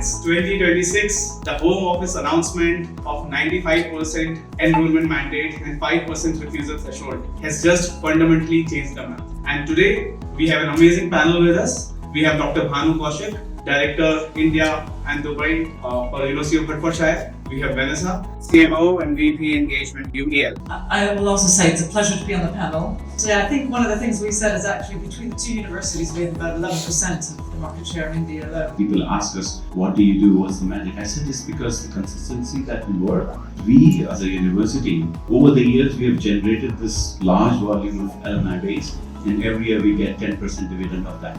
since 2026, the Home Office announcement of 95% enrollment mandate and 5% refusal threshold has just fundamentally changed the map. And today, we have an amazing panel with us. We have Dr. Bhanu, Kaushik, Director, India and Dubai for University of Hertfordshire. We have Vanessa, CMO and VP Engagement, UEL. I will also say it's a pleasure to be on the panel. So yeah, I think one of the things we said is actually between the two universities we have about 11% of the market share in India alone. People ask us, what do you do? What's the magic? I said it's because the consistency that we work. We as a university, over the years we have generated this large volume of alumni base, and every year we get 10% dividend of that.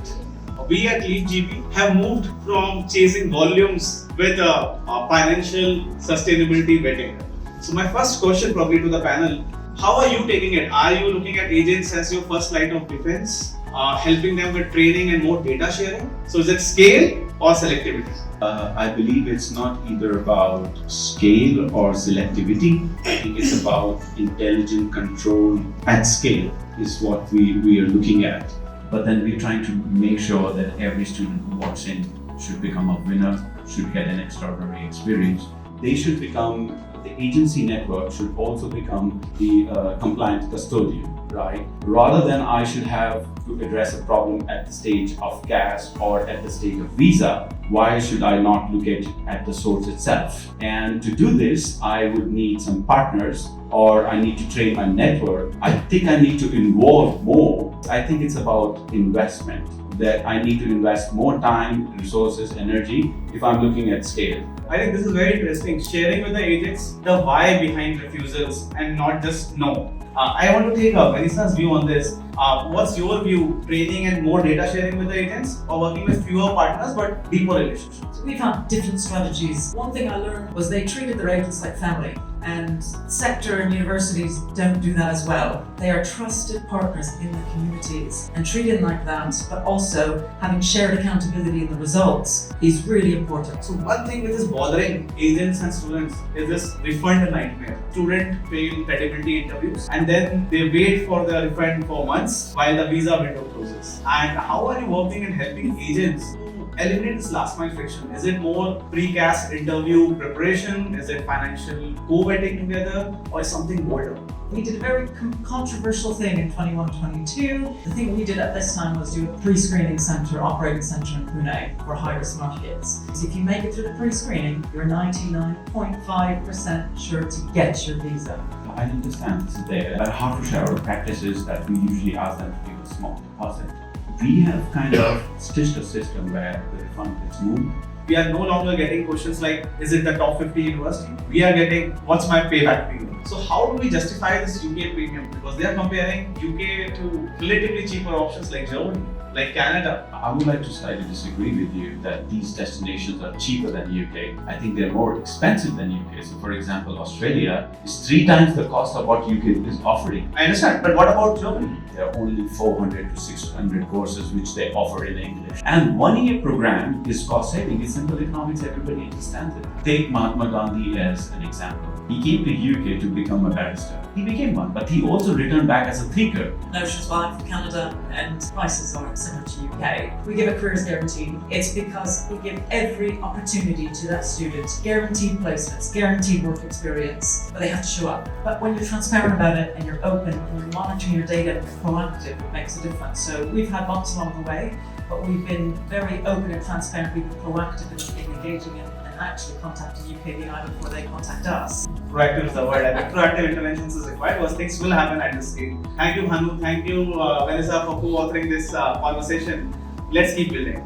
We at GeeBee have moved from chasing volumes with a financial sustainability vetting. So my first question probably to the panel, how are you taking it? Are you looking at agents as your first line of defense, helping them with training and more data sharing? So is it scale or selectivity? I believe it's not either about scale or selectivity. I think it's about intelligent control at scale is what we are looking at. But then we're trying to make sure that every student who walks in should become a winner, should get an extraordinary experience. They should become, the agency network should also become the compliant custodian, right? Rather than I should have to address a problem at the stage of gas or at the stage of visa, why should I not look at the source itself? And to do this, I would need some partners, or I need to train my network. I think I need to involve more. I think it's about investment, that I need to invest more time, resources, energy if I'm looking at scale. I think this is very interesting, sharing with the agents the why behind refusals and not just no. I want to take Vanessa's view on this. What's your view, training and more data sharing with the agents, or working with fewer partners but deeper relationships? We've had different strategies. One thing I learned was they treated their agents like family, and sector and universities don't do that as well. They are trusted partners in the communities, and treating like that, but also having shared accountability in the results is really important. So one thing which is bothering agents and students is this refund nightmare. Student fail credibility interviews and then they wait for the refund for months while the visa window closes. And how are you working and helping agents to eliminate this last mile friction? Is it more precast interview preparation? Is it financial co-vetting together, or is something bolder? We did a very controversial thing in 21-22. The thing we did at this time was do a pre-screening center, operating center in Pune for high-risk markets. So if you make it through the pre-screening, you're 99.5% sure to get your visa. I understand this is there. At Hertfordshire, our practice is that we usually ask them to give a small deposit. We have kind of stitched a system where the refund gets moved. We are no longer getting questions like, is it the top 50 university? We are getting, what's my payback period? So how do we justify this UK premium? Because they are comparing UK to relatively cheaper options like Germany, like Canada. I would like to slightly disagree with you that these destinations are cheaper than UK. I think they're more expensive than UK. So for example, Australia is 3 times the cost of what UK is offering. I understand, but what about Germany? There are only 400 to 600 courses which they offer in English. And 1-year program is cost saving. It's simple economics, everybody understands it. Take Mahatma Gandhi as an example. He came to UK to become a barrister. He became one, but he also returned back as a thinker. Notions value for Canada and prices are similar to UK. We give a careers guarantee. It's because we give every opportunity to that student, guaranteed placements, guaranteed work experience, but they have to show up. But when you're transparent about it and you're open and you're monitoring your data and you're proactive, it makes a difference. So we've had bumps along the way, but we've been very open and transparent. We've been proactive in engaging and actually contacting UKVI before they contact us. Proactive is the word. I think proactive interventions is required because things will happen at this stage. Thank you, Bhanu. Thank you, Vanessa, for co-authoring this conversation. Let's keep building.